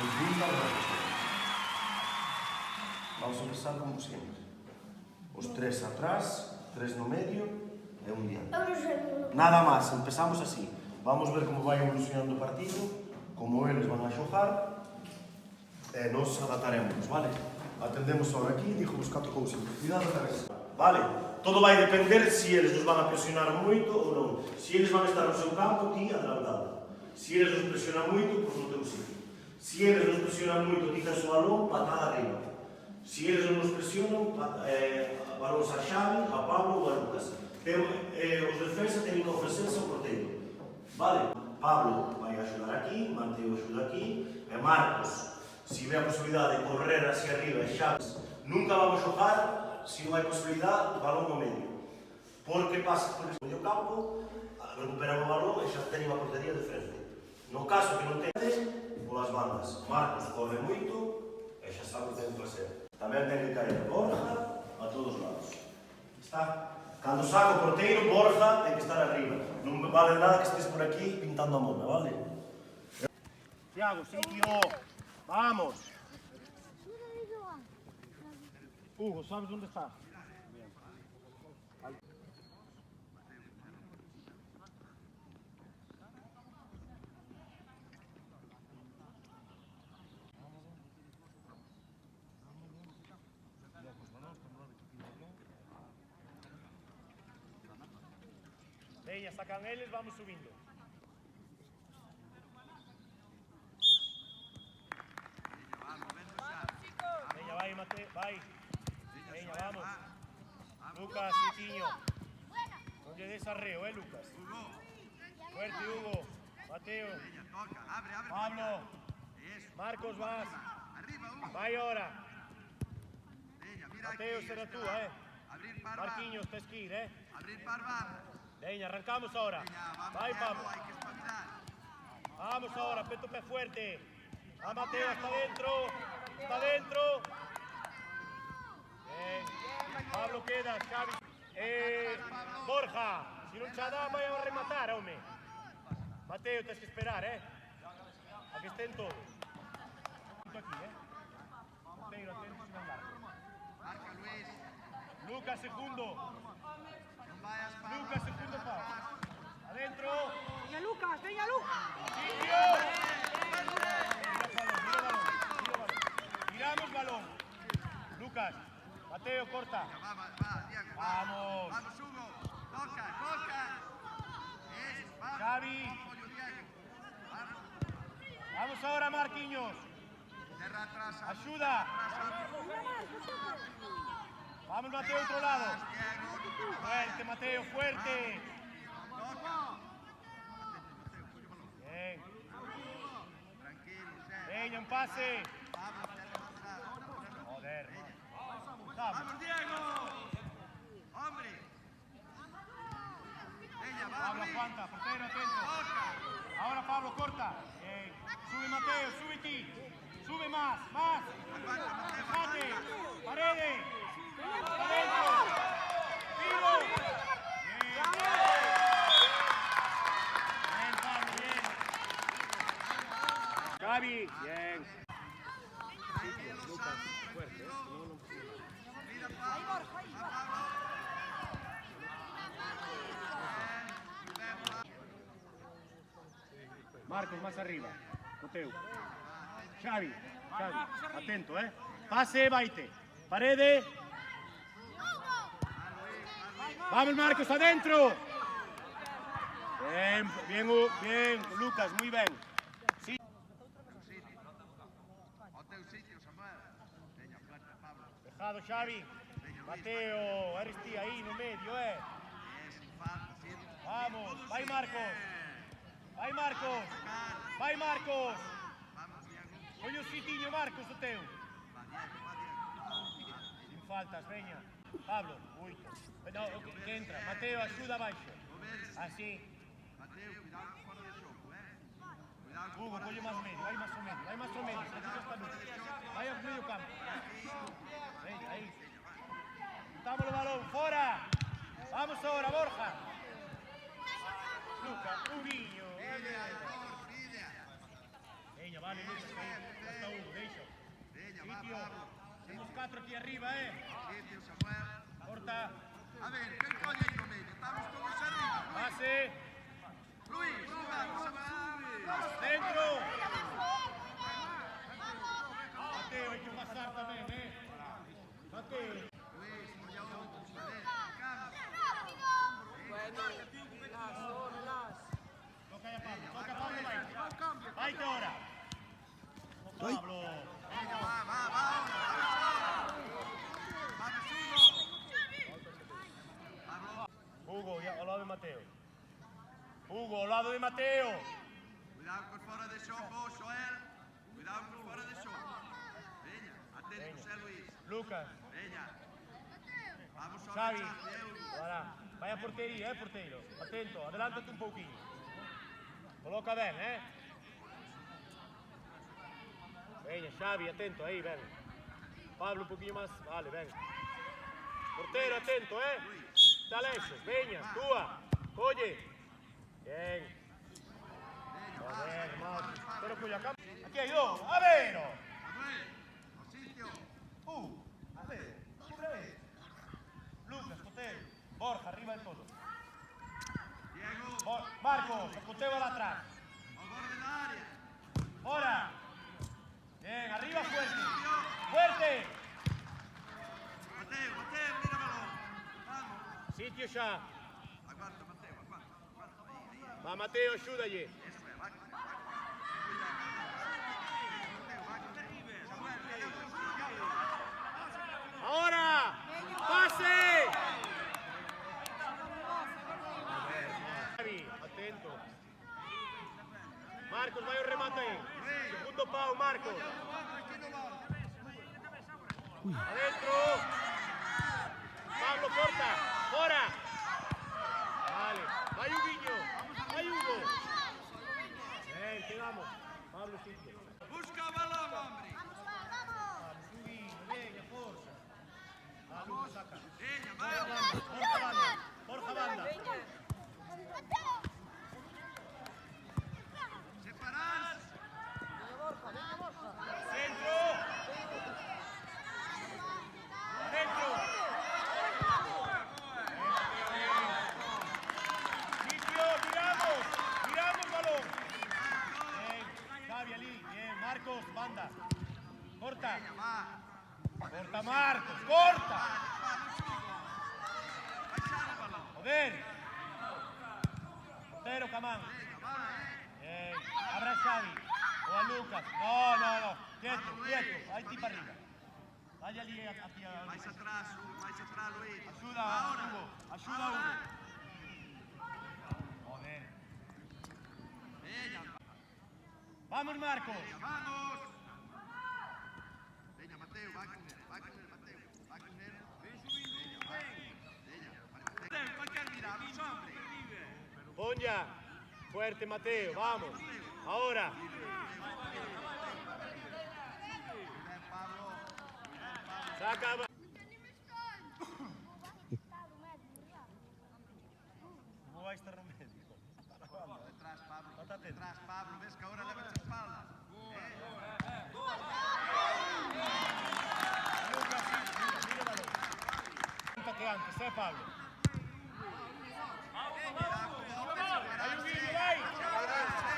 30 metros. Vamos a empezar como siempre. Os 3 atrás, 3 no medio e un diante. Nada más, empezamos así. Vamos ver como vai evolucionando o partido, como eles van a xogar, e nos adaptaremos, vale? Atendemos ahora aquí, dijo os 4 cousas. Cuidado a cabeza. Vale? Todo vai depender se eles nos van a presionar moito ou non. Se eles van a estar no seu campo, ti adelantado. Se eles nos presionan moito, pois no teu sitio. Se eles nos presionan moito, ti tes o balón, patada arriba. Se eles non nos presionan, balóns a Xavi, a Pablo ou a Lucas. Os defensas teñen que ofrecerse ao porteiro. Vale? Pablo vai axudar aquí, Mateo axuda aquí, e Marcos, se ve a posibilidade de correr hacia arriba e Xavi, nunca vamos xogar se non hai posibilidade, balón no medio. Porque pasa por ese medio campo, recuperan o balón e xa teñen a portería de frente. No caso que non teñen, polas bandas. Marcos corre moito e xa sabe o que ten que facer. Tamén ten que caer Borja a todos os lados. Está? Cando saca o porteiro, Borja ten que estar arriba. Non vale nada que estés por aquí pintando a mona, vale? Thiago, sitio. Vamos. Hugo, ¿sabes dónde está? Bien. Venga, sacan ellos, vamos subiendo. Venga, vai, Mateo, vai. Venga, vamos. Lucas, Chiquiño. No le des arreo, Lucas. Fuerte, Hugo. Mateo. Pablo. Marcos, vas. Vai ahora. Mateo, será tú, Marquinhos, tienes que ir, Venga, arrancamos ahora. Vai, Pablo. Vamos ahora, peto pé fuerte. A Mateo, está dentro. Está dentro. Pablo queda, Xavi. Borja, si non xa dá, vai a rematar, home. Mateo, tens que esperar, a que estén todos. Aquí, Mateo, atento sin andar. Lucas, segundo. Lucas, segundo pau. Adentro. Venga, Lucas, venga, Lucas. Sitio. Miramos balón. Lucas. Mateo, corta. Vamos. Vamos, Hugo. Toca, toca. Xavi. Vamos ahora, Marquinhos. Ayuda. Vamos, Mateo, otro lado. Fuerte, Mateo, fuerte. Bien. Venga, un pase. Joder. ¡Vamos, Diego! ¡Hombre! Ella, va, Pablo, aguanta, portero, atento. Ahora Pablo, corta. Bien. Sube Mateo, sube ti. Sube más, más. Dejate. Paredes. Adentro. Vivo. Bien. Bien, Pablo, bien. Xavi, bien. Lucas, fuerte, Marcos, más arriba. Mateo. Xavi, atento, Pase, vaite. Paredes. Vamos, Marcos, adentro. Bien, bien, bien, Lucas, muy bien. Sí. Dejado, Xavi. Mateo, eres ti ahí, no medio, Vamos, vai, Marcos. Vai, Marcos. Vai, Marcos. Olha o sitiño, Marcos, o teu. Sin faltas, veña. Pablo, uy. No, que entra. Mateo, axuda abaixo. Así. Hugo, colle máis medio, vai máis o medio, vai máis o medio. Vai ao medio campo. Venga, aí. Quitamos o balón, fora. Vamos ahora, Borja. Lucas, Huguinho. Veña, vale, Lucas, hasta Hugo, deixa. Veña, va, Sitio. Pablo. Temos 4 aquí arriba, Sitio, Samuel. Corta. A ver, quen colle aí no medio? Estamos todos arriba. Pase. Luis, vamos, Samuel. Dentro. Mateo, hay que pasar también, Mateo. Luis, colla outro. A ver, Carlos. Toca a Pablo, vai ahora. Pablo. Veña, va, vamos, Hugo. Hugo, ao lado de Mateo. Hugo, ao lado de Mateo. Cuidado con fora de xogo, Xoel. Cuidado con fora de xogo. Veña, atento, José Luis. Lucas, Veña. Vamos ao Xavi. rechazo, Vai vai a portería, porteiro. Atento, adelántate un pouquinho. Coloca ben, Veña, Xavi, atento, aí, ven. Pablo, un poquinho máis. Vale, ven. Portero, atento, Está lexos, veña, túa. Colle. Bien. Joder, macho. Pero colle a cama. Aquí hai dos. A ver. Samuel, ao sitio. A ver. Otra vez. Lucas, Coteo. Borja, arriba del todo. Diego, Marcos, Coteo va atrás. ao borde da área. Ahora. Bien, arriba fuerte. Fuerte. Mateo, mira o balón. Vamos. Sitio xa. Aguanta, Mateo, aguanta. Aí. Va Mateo, axúdalle. Eso é, vai. Cuidado. Mateo, vai. Samuel, cadê o teu filho? Ahora. Pase. Xavi, atento. Marcos, vai o remate aí. Segundo pau, Marcos. Adentro. Pablo, corta. Fora. Vale. Vai Huguinho. Vai Hugo. Bien, quedamos. Pablo, sitio. Busca o balón, hombre. Vamos, Huguinho. Venga, forza. Vale, Hugo, saca. Veña, Borja vai. banda. Borja banda. Borja banda. Separás. Centro. Adentro. Sitio, miramos. Miramos balón. Bien. Xavi, Ali. Bien. Marcos, banda. Corta. Va. Corta, Marcos. Corta. Baixar o balón. Joder. Portero, Camán. Veña, va, Bien. Abra a Xavi. O a Lucas. No. Quieto. Ahí tipo arriba. Vaya ali aquí a Mais Lucas. atrás, Luis. Ayuda a Hugo. Ayuda a Hugo. Joder. Veña, Vamos, Marcos. vamos. Veña, Mateo, vai con él, Mateo. Vai con él. Veña, vai. Veña, Mateo, vai querer mirar os hombres. Ponja. Fuerte, Mateo. Vamos. Ahora. Cuidado, Pablo. Saca. ¿Cómo va a estar Romero? Detrás, Pablo. Estate atento. Detrás, Pablo. Ves que ahora leva as espaldas. Lucas, mira el balón. Que antes, Pablo. Hay un vídeo ahí. Separarse.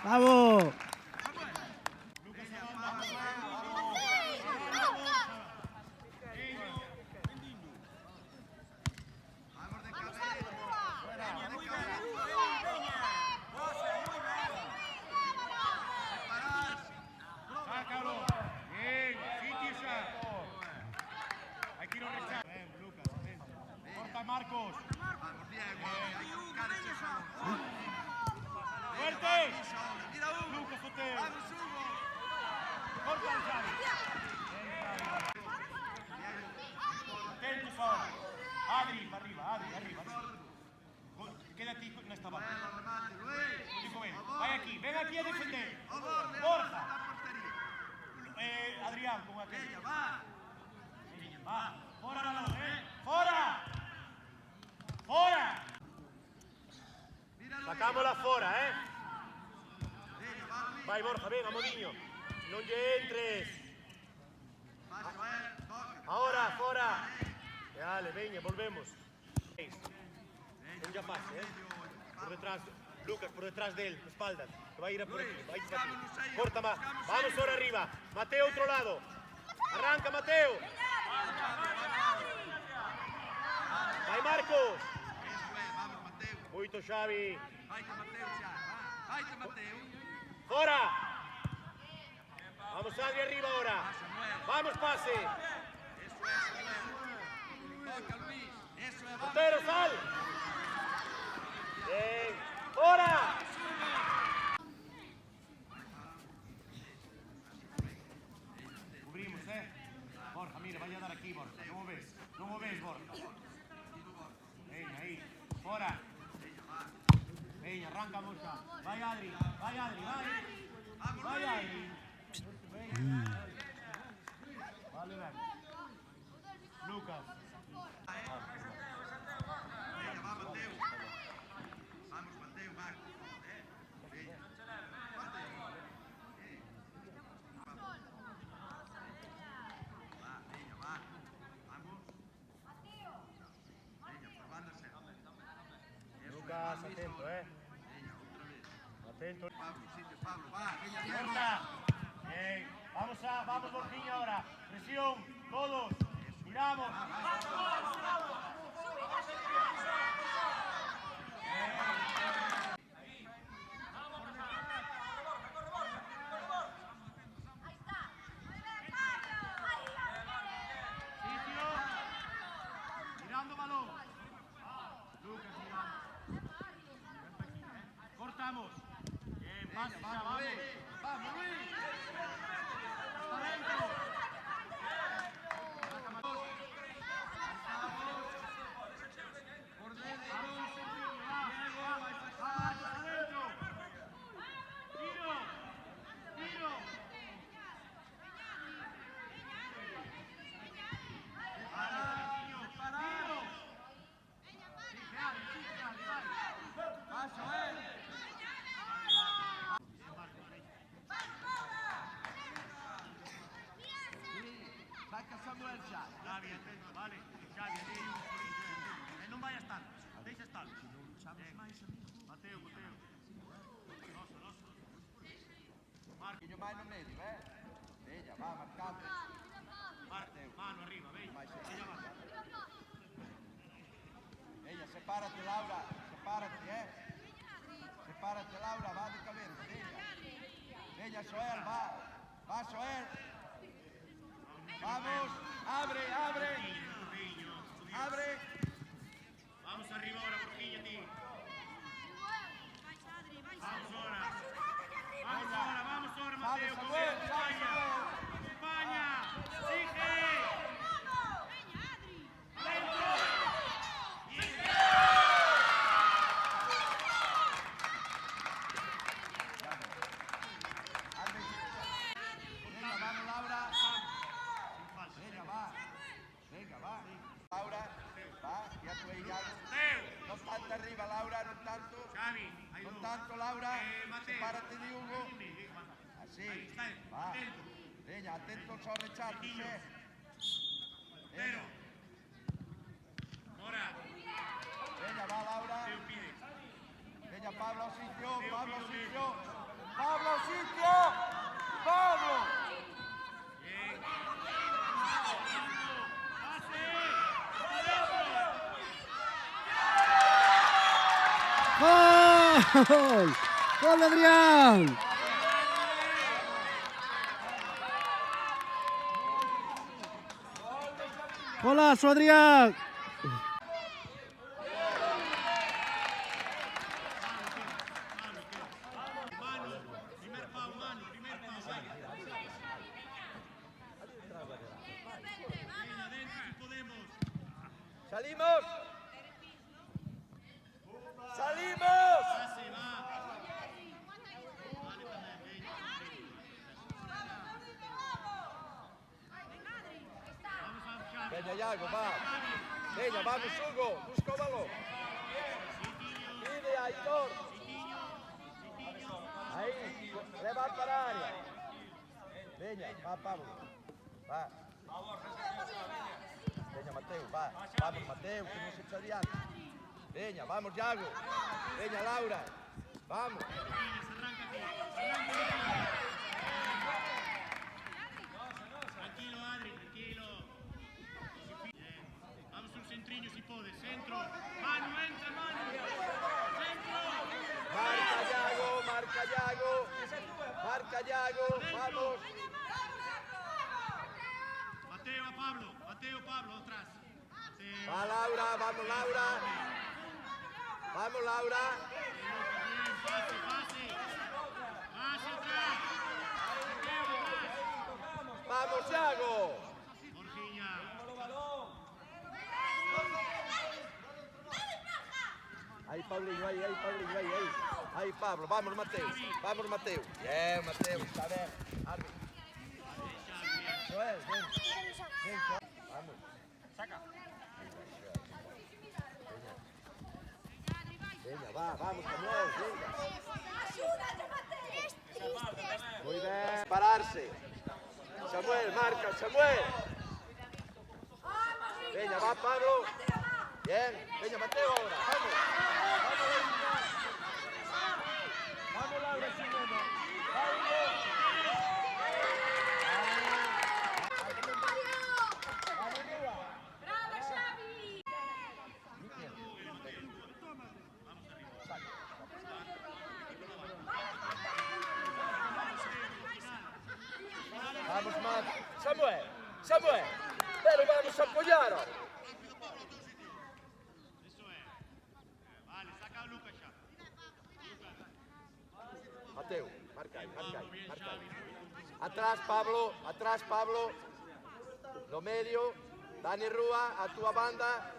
¡Vamos! Vamos de cabeza. Sácalo. Bien, sitio ya. Hay que ir a un echar. Ven, Lucas, ven. Corta, Marcos. Vamos, Diego. Hay que buscar ese balón. Fuerte. Mira, Hugo. Lucas, Oteo. Vamos, Hugo. Corta el Xavi. Atentos ahora. Adri, para arriba, arriba. Quédate en esta banda. Belo remate, Luis. Chico, ven. Vai aquí, ven aquí a defender. Ao borde, Borja. da portería. Adrián, con aquel. Veña, va. Va, fora balón, fora. Fora! Sacámosla fora, eh? Vai, Borja, venga, Mourinho. Non lle entres. Ahora, fora. Dale, veña, volvemos. Non ya pase, eh? Por detrás, Lucas, por detrás de él, espaldas. Que va a ir a por aquí, va a ir para ti. Corta más. Vamos ahora arriba. Mateo, otro lado. Arranca, Mateo. Vai, Marcos. Vamos, Mateo. Muito, Xavi. Vai-te, Mateo, já. Vai-te, Mateo. Fora. Vamos, Adri, arriba ahora. Vamos, pase. Eso es, Samuel. Toca, Luis. Eso es, vamos. Portero, sal. Bien. Fora. Cubrimos, Borja, mira, vaya a dar aquí, Borja. No moves, Borja. Venga, ahí. Fora. Venga, arranca, Borja. Vaya, Adri. Vaya, Adri. Venga. Vale, ven. Lucas. Venga, va, Mateo. Vamos, Mateo, Marcos. Venga. Va, venga, va. Vamos. Venga, por banda cerca. Lucas, atento, Venga, otra vez. Atento. Pablo, sitio, Pablo, va. Venga, Diego. Corta. Bien. Vamos, Borjinha ahora. Presión, todos. Miramos. Sitio. Mirando balón. Lucas, mirando. Cortamos. Bien, pase, ya, vamos. Vamos, Luis. Hasta dentro. Saca Samuel ya. Xavi, atento, vale. Xavi, ali un poquinho. Non vayas tanto, deixa estar. Mateo. Noso. Marquinho mais no medio, Venga, va, marcando. Mano arriba, veña. Veña va. Venga, sepárate, Laura. Sepárate, Sepárate, Laura, va de cabeza. Venga, Joel, va. Va, Joel. Vamos, abre. Abre. Vamos arriba ahora, Borjinha, ti. Vamos ahora, Mateo. Samuel, España. España. Sigue. Adentro. Venga, vamos, Laura. Venga, va. Laura, va, ya tú ahí ya. No tanto arriba, Laura, no tanto. Xavi, hay No dos. tanto, Laura. Mateo. Sepárate de Hugo. Así. Ahí está, Va. atento. Venga, atento al rechazo, Pero. Ahora. Venga, va, Laura. Mateo pide. Venga, Pablo, sitio. Pablo, Pío, sitio. Pablo, sitio. Pablo. Bien. ¡Gol! ¡Gol de Adrián! ¡Golazo, Adrián! Primer pau, mano. Venga, adentro si podemos. ¡Salimos! ¡Salimos! Pase, va. Vale, también, venga. Vamos a Xavi. Venga, Iago, va. Venga, vamos, Hugo. Busca o balón. Aitor. Ahí, levanta para área. Veña, va Pablo. Va. Veña, Mateo, va. Vamos, Mateo, que no se echa adiante. Veña, vamos, Iago. Veña, Laura. Vamos. Tranquilo, Adri, tranquilo. Vamos un centriño si podes. Centro. Manu, entra, Manu. Centro. Marca Iago, marca Iago. Marca Iago, vamos. Mateo, Pablo, atrás. Va Laura, vamos Laura. Vamos Laura. Bien, pase. Pase atrás. Mateo, atrás. Vamos Iago. Borjilla. Ahí Paulinho, ahí Paulinho, ahí. Ahí Pablo, vamos Mateo. Vamos Mateo. Bien, Mateo, está bien. Arbi. Joel, ven. Ven, Joel. Vamos. Saca. Venga, va, vamos Samuel, venga. Muy bien. Pararse. Samuel, marca, Samuel. Venga, va Pablo. Bien, venga Mateo ahora, vamos. Vamos Laura, Simeno. ¡Bravo, Xavi! Vamos, Marco. Samuel, pero vamos a apoyar. Eso es. Vale, saca a Lucas ya. Mateo, marca ahí. Atrás, Pablo. Lo medio. Dani Rúa, a tu banda.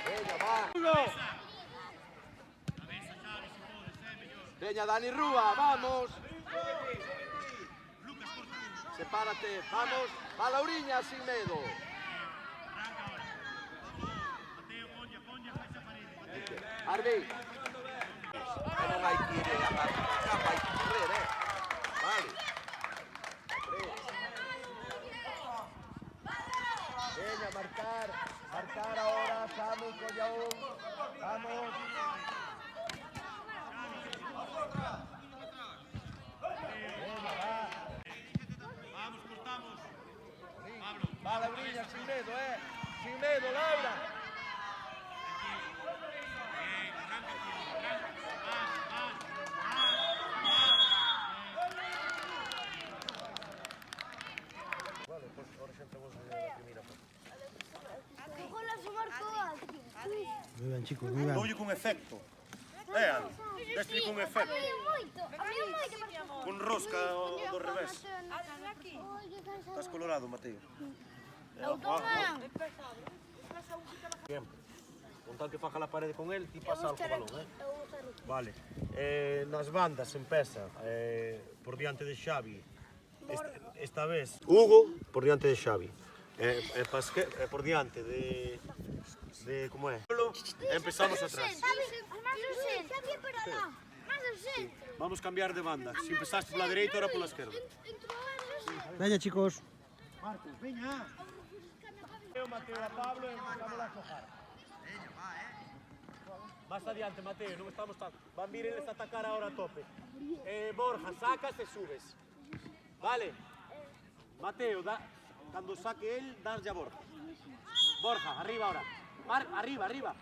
Venga, va. Venga, Dani Rúa, vamos. Sepárate, vamos. Va Lauriña sin miedo. Arbi. Non hai que ir a la capa, hay que correr, Vale. Venga, marcar ahora, Samu, Collaún. Vamos. Venga, va. Vamos, cortamos. Va Lauriña, sin miedo, Sin miedo, Laura. Vale, pues ahora sentamos la primera parte. Muy bien, chicos, muy bien. Doulle con efecto. Deste con efecto. Con rosca do revés. Estás colorado, Mateo. Bien. Con tal que faja la parede con él, ti pasa algo balón, Vale. Nas bandas empeza por diante de Xavi. Esta vez Hugo por diante de Xavi. Por diante de como é? Empezamos atrás. Vamos cambiar de banda. Si empezaste por la derecha, ahora por la izquierda. Venga, chicos. Marcos, venga. Mateo a Pablo y empezamos a cojar. Más adiante, Mateo, no estamos tan... Van Vireles a atacar ahora a tope. Borja, sacas y subes. Vale. Mateo, cuando saque él, das ya a Borja. Borja, arriba ahora. Arriba.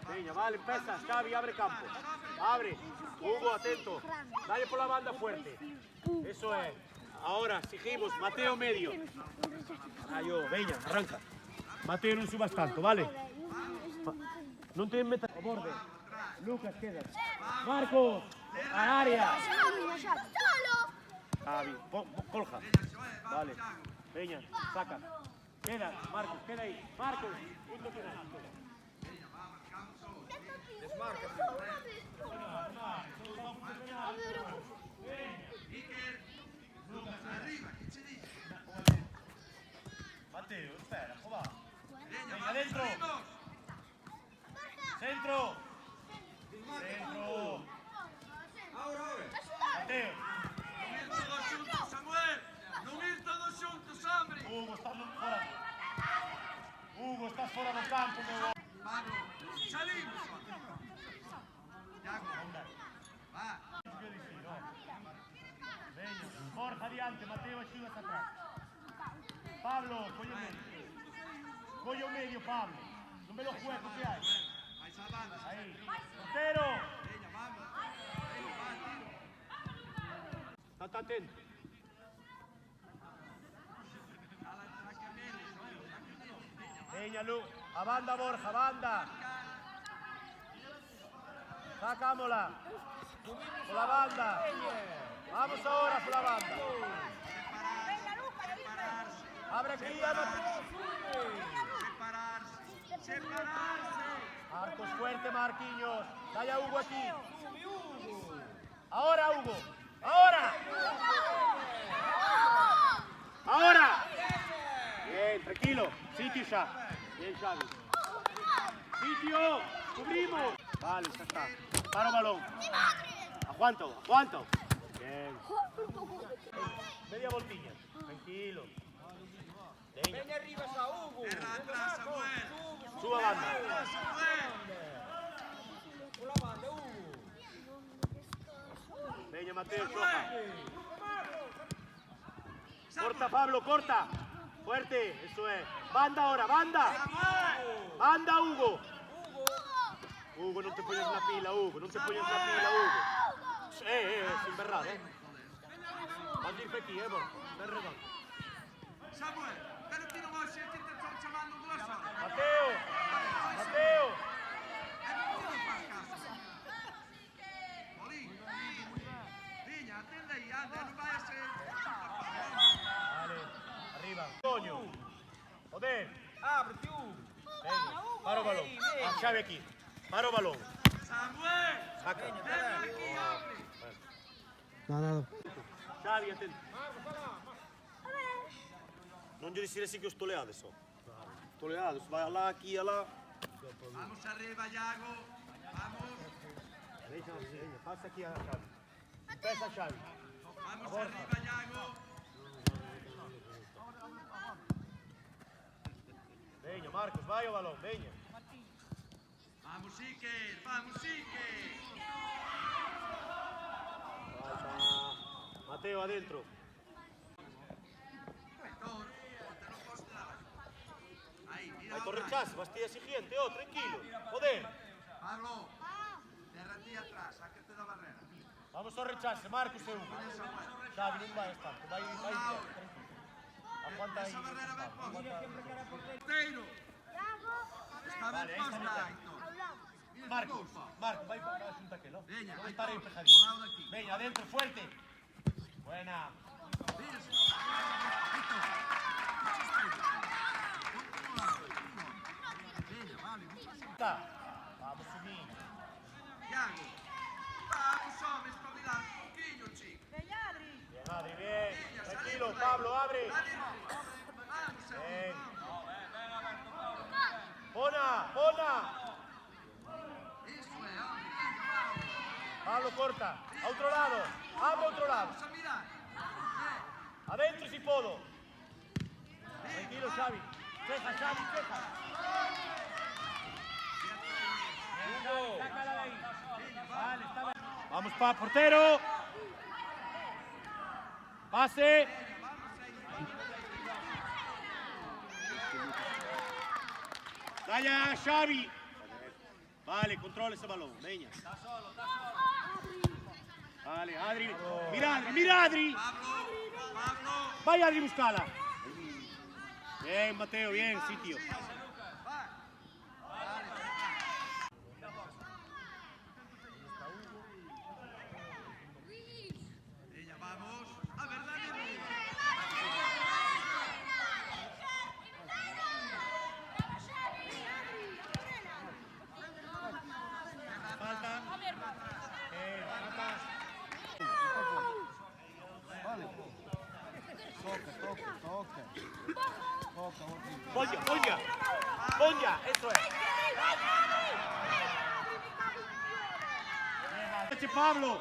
Venga, vale, empieza. Xavi, abre campo. Abre. Hugo, atento. Dale por la banda fuerte. Eso es. Ahora, seguimos. Mateo medio. Venga, arranca. Mateo, no subas tanto, vale? No te metas a borde. Lucas, queda. Marcos, al área. Javi, colja. Vale. Venga, saca. Queda, Marcos, queda ahí. Marcos, punto final. Mateo, espera, va. Veña, Venga, vamos, adentro. salimos. Centro. Centro. Mateo. Non ir todos xuntos, Samuel. Non ir todos xuntos, hombre. Hugo, estás fora. Hugo, estás fora do campo, meu. Pablo, salimos. Iago, va. Veña, Borja adiante, Mateo axudas atrás. Pablo, colle o medio. Colle o medio, Pablo. Non ve lo hueco que hai. Vais a banda. Aí. Portero. Veña, vamos. Veña, va, tiro. Está atento. Ala, saca meles, oye, saca meles. Veña, va. Veña, Lu. A banda, Borja, banda. Sacámola. Por la banda. Vamos ahora por la banda. Separarse. Abre aquí, Mateo. Separarse. Separarse. Marcos fuerte, Marquinhos. Dale a Hugo aquí. Ahora, Hugo. Ahora. Ahora. Bien, tranquilo. Sitio ya. Bien, Xavi. Sitio. Cubrimos. Vale, ya está. Para el balón. Aguanto, aguanto. Bien. Media voltilla. Tranquilo. Ven arriba a Hugo. Terra atrás, Samuel. Suba banda. Atrás, Samuel. Veña, Mateo, choca. Corta, Pablo, corta. Fuerte, eso es. Banda ahora, banda. Samuel. Banda, Hugo. Hugo, no te pongas la pila, Hugo. No te pongas la pila, Hugo. Sin verdad, Vas a ir aquí, Borja. Ven redondo. Samuel, pero ti non vai ser que te están chamando dúas horas. Mateo. Mateo. E non ti non faz caso. Molín. Viña, atende aí, anda, non vai a ser. Vale, arriba. Coño. Joder. Ábrete, Hugo. Venga, paro o balón. A Xavi aquí. Paro o balón. Samuel. Saca. Ven aquí, hombre. Nada. Xavi, atento. Non gli dire sì che sto leato, so. Sto leato, vai là, aquí, là. Vamos arriba, Iago. Vamos. Veña, pasa aquí a Xavi. Pesa Xavi. Vamos arriba, Iago. Veña, Marcos, vai o balón, veña. Vamos, Iker. Vamos, Iker. Mateo, adentro. Aitor, te non posso dar. Aí, mira. Hay que rechazo, Bastilla siguiente, tranquilo. Joder. Pablo. Terra ti atrás, sáquete da barrera. Vamos ao rechace, Marcos e Hugo. Xavi, non vai estar, vai tranquilo. Aguanta aí. Esa barrera ben posta. Porteiro. Está ben Vale, aí está posta, ben. Aitor. Marcos, vai para junta aquel, ¿no? Veña, Non vai estaré todo. pejadito. Ao lado de aquí. Veña, adentro, fuerte. Buena. Veña, vale, Vamos subir. Iago. Vamos, home, espabilar un poquinho, chico. Bien, Adri, bien. Tranquilo, Pablo, abre. Vamos, Bien. vamos. Bona, bona. Iso é, home, vamos. Pablo, corta. A otro lado. Abre a otro lado. Vamos a mirar. Adentro si puedo. Tranquilo, Xavi. Ceja, Xavi, ceja. Hugo, sácala de ahí. Vale, está bien. Vamos para portero. Pase. Calla, Xavi. Vale, controla ese balón. Veña. Vale, Adri. Mira, Adri, mira, Adri. Pablo. Vaya, Adri, buscala. Bien, Mateo, bien, sitio. Veña, vamos. A verdade é Falta. Toca. Ponja, ponja. Ponja, eso es. Bien, Pablo.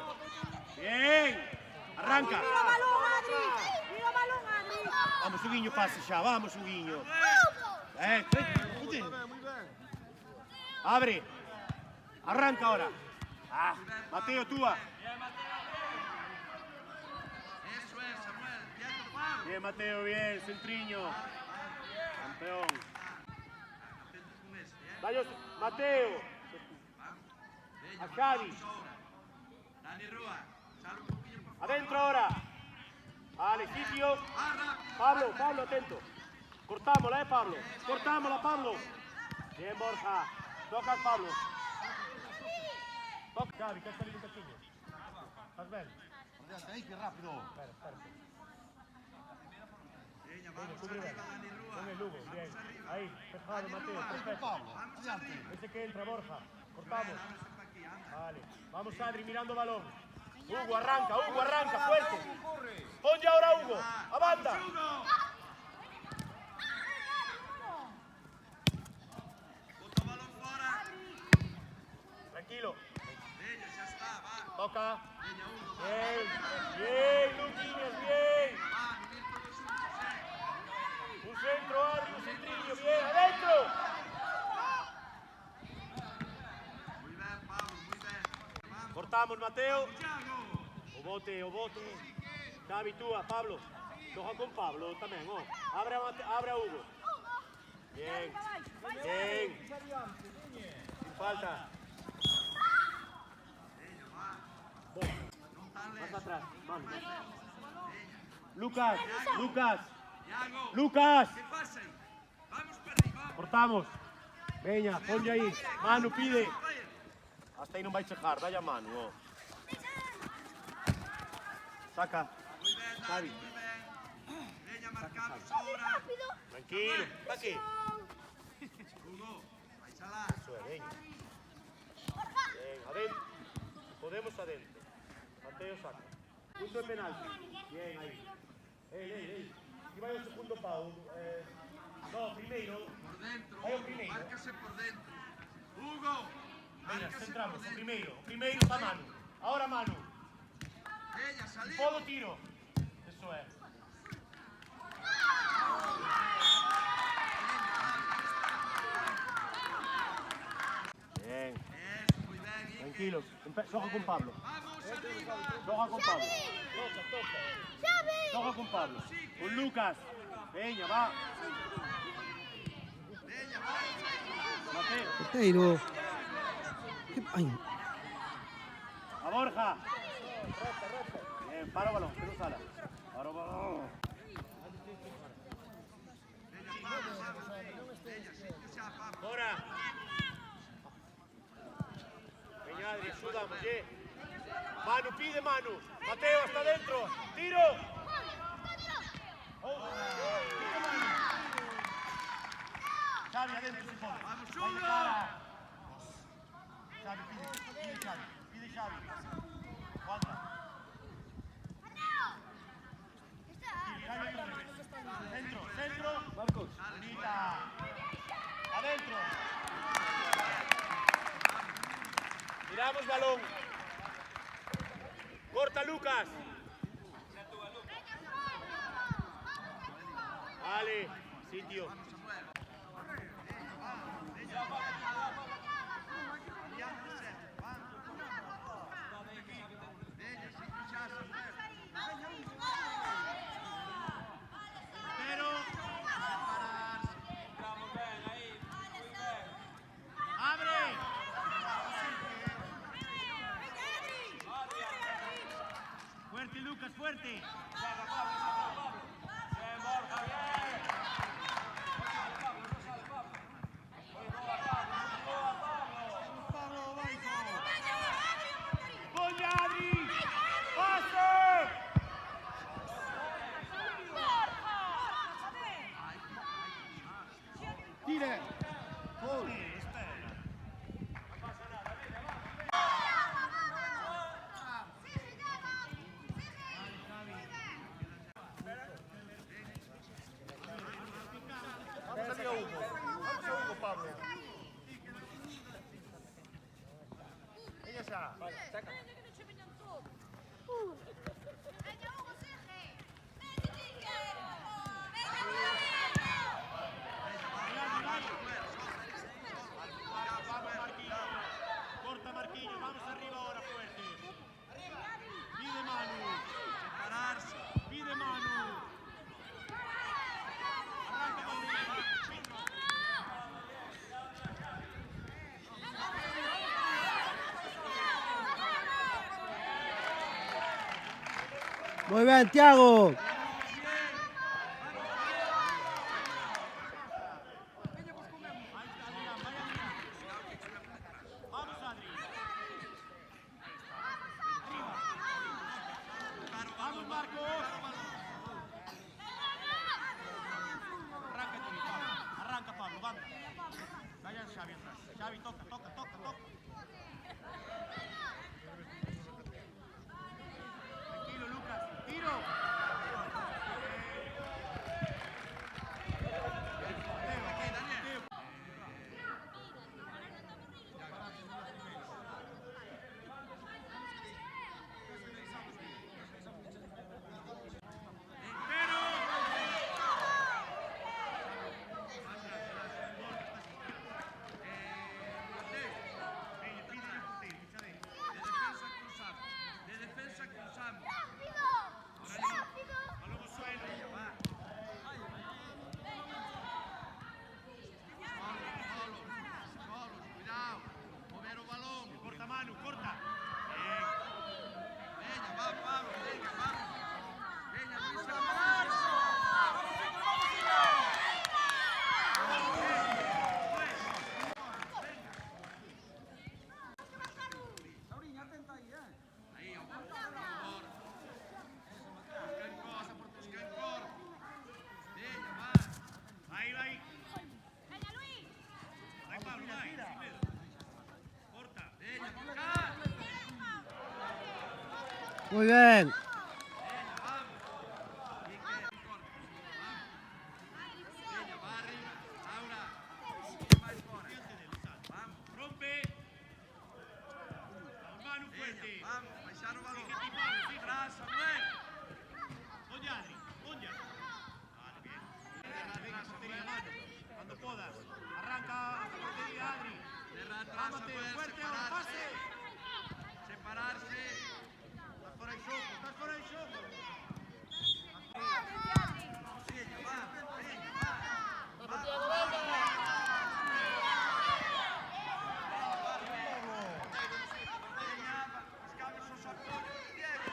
Bien. Arranca. Mira balón, Adri. Mira balón, Adri. Vamos, Huguinho, pase ya. Vamos, Huguinho. Abre. Arranca ahora. Mateo, túa. Eso es, Samuel. Dietro Pablo. Bien, Mateo, bien. Centriño. Campeón. Atento con ese, Vaya, Mateo. A Xavi. Dani Rúa. Sale un poquillo por fuera. Adentro ahora. Vale, sitio. Barra. Pablo, atento. Cortámosla, Pablo. Cortámosla, Pablo. Bien, Borja. Toca Pablo. Toca. Xavi, que salido un pequeño. Estás bien. Ahí, qué rápido. Espera. Ella, vamos arriba, Dani Rúa. Con el Lugo, bien. Ahí, despejado, Mateo. Perfecto. Vamos arriba. Ese que entra, Borja. Cortamos. Dame ese pa' aquí, anda. Vale. Vamos, Adri, mirando balón. Hugo, arranca, fuerte. Pon ya ahora, Hugo. A banda. Bota o balón fora. Tranquilo. Ella, ya está, va. Toca. Ella, uno, va. Bien, Luquinhas, bien. Va, no ir todos juntos, Un centro, Adri, un centrillo, bien, adentro. Muy bien, Pablo, muy bien. Vamos, Cortamos, Mateo. Thiago. O bote. Xavi, túa, Pablo. Toca con Pablo también, oh. Abre a Hugo. Bien. Sin falta. No tan Más lejos. atrás, vamos. Lucas. Thiago. ¿Qué pasa ahí? Vamos para arriba. Cortamos. Veña, ponle aí. Manu, pide. Hasta aí non vai chegar, dai a Manu, oh. Saca. Muy bien, Xavi. Dani, muy bien. Ella marcamos ahora. Tranquilo. ¿Para qué? Hugo, vais a la. Eso es, veña. Bien, adentro. Podemos adentro. Mateo saca. Punto de penalti. Bien, aí. Ei. Que vai o segundo pau. No, primeiro. Por dentro. Vai o primeiro. Márcase por dentro. Hugo. Veña, Márcase centramos. por O dentro. primeiro. O primeiro está Manu. Ahora Manu. Ella, salí. Todo tiro. Eso es. Bien. Eso, muy bien. Ike. Tranquilos. Soja con Pablo. Vamos arriba. Soja con Pablo. Soja con Pablo. Con Lucas. Peña, va. Ella, va. Mateo. Porteiro. Ai, A Borja. Bien, para o balón, que no sala. Para o balón. Ella, vamos. Ella, sí, que sea, vamos. Ahora. Peña, Adri, ayudamos, Manu, pide Manu. Mateo, hasta adentro. Tiro. Oh, pide Manu. Xavi, adentro se pone. Vamos, Vaya Hugo. para. Xavi, pide Xavi. Pide Xavi. Aguanta. Xavi otra vez. Centro. Marcos. Bonita. Adentro. Tiramos balón. Corta Lucas. Vale, sitio. Ella, sí, que sea, Samuel. Pero. ¡Abre! Fuerte, Lucas, fuerte. ¡Ponle, Adri! ¡Pase! ¡Tire! Muy bien, Thiago. Vamos, Adri. Vamos, Marcos. Arranca tú, Pablo. Arranca, Pablo, banda. Vaya Xavi atrás. Xavi, toca. Tranquilo, Lucas. Tiro. De defensa cruzamos. Balón suelo. Solos, cuidado. Mover o balón. Corta, Manu, corta. Venga, va, Pablo, venga, vamos. Venga, Luis, ahí, por favor. Busca en cor. Venga, va. Ahí, ahí. Venga, Luis. Vai, Pablo, vai. Sin medo. Corta. Venga, buscar. Muy bien. Venga, vamos. Bien, que corta. Vamos. Venga, va arriba. Laura. Vai fora. Vamos. Rompe. Manu fuerte. Venga, vamos. Baixar o balón. Fíjate, Pablo, fíjate. Atrás, Samuel. Ponja, Adri. Ponja. Vale, bien. Venga, portería, Manu. Cuando puedas. Arranca la portería, Adri. Terra atrás, Vamos, Mateo. Samuel. Fuerte ahora, pase. Separarse. Estás fuera de xogo, estás fuera de xogo. Venga, va. Venga, va. Venga, buscamos os apoios. Diego.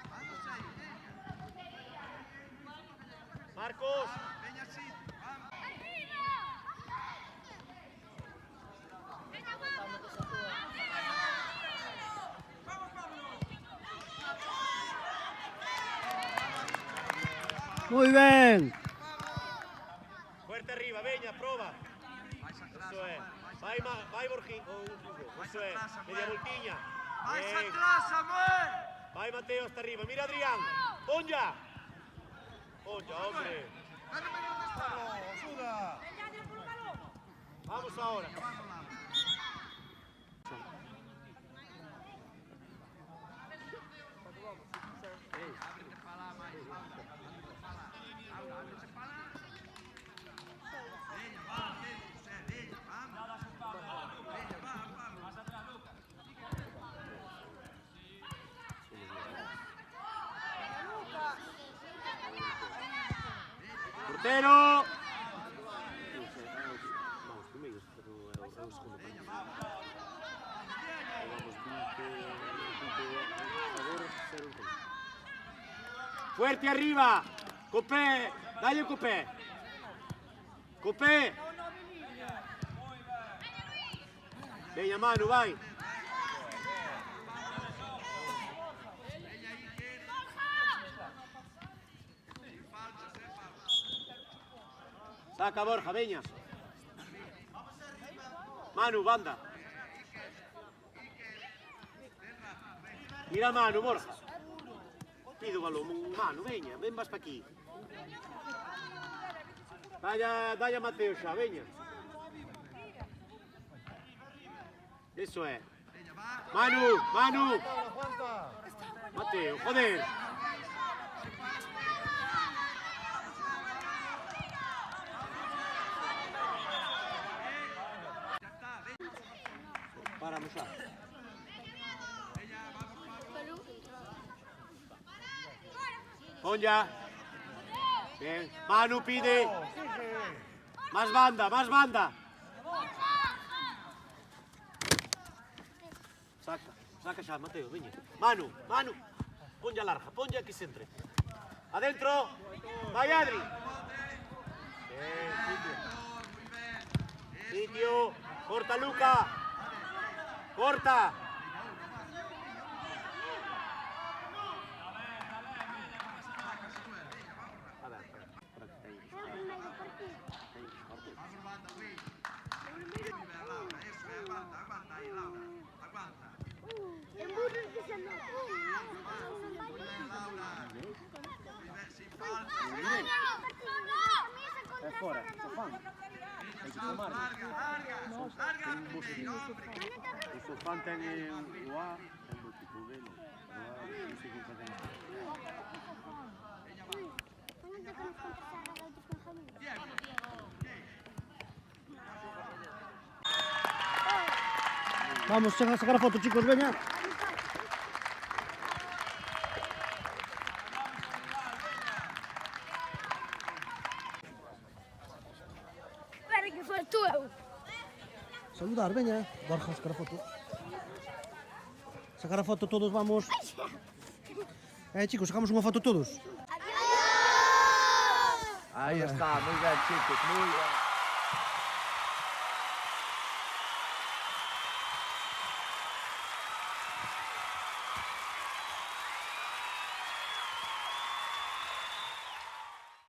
Vamos aí, venga. Marcos. Venga así. Vamos. Muy bien. Fuerte arriba, veña, prova. Vais atrás, Eso es. Samuel. Vai, Borjín. Eso es. atrás, Samuel. Media voltiña. Vais Bien. atrás, Samuel. Vai, Mateo, hasta arriba. Mira, Adrián. Ponja. Ponja, hombre. Dándome dónde está. Ayuda. Vamos ahora. Vamos, Laura. Ábrete para lá mais, Laura. Ábrete para lá. Laura, ábrete para lá. Venga, va, José, venga, vamos. Venga, va, Pablo. Portero. Fuerte arriba. Copé. Dale, Copé. Copé. Venga, Manu, vai. Venga aí, que falta, sem falta. Saca, Borja, veña. Manu, banda. Mira Manu, Borja. Pido balón, Manu, veña, ven vas pa aquí. Dai a Mateo xa, veña. Eso é. Manu, Manu. Mateo, joder. Paramos xa. Pon ya. Bien. Manu pide. Más banda, más banda. Saca ya, Mateo, veña. Manu. Ponja larga, ponja aquí centre. Adentro. Vai, Adri. Bien, sitio. Corta, Luca. Corta. È fuori, sta fanno. Hai che chiamare. Il suo fan tiene un qua, è un tipo velo. Vamos a sacar la foto, chicos, venga. Espera que foi tu. Saludar, venga. Borja, sacar la foto. Sacar la foto todos, vamos. Chicos, sacamos una foto todos. Adiós. Ahí está, muy bien, chicos, muy bien.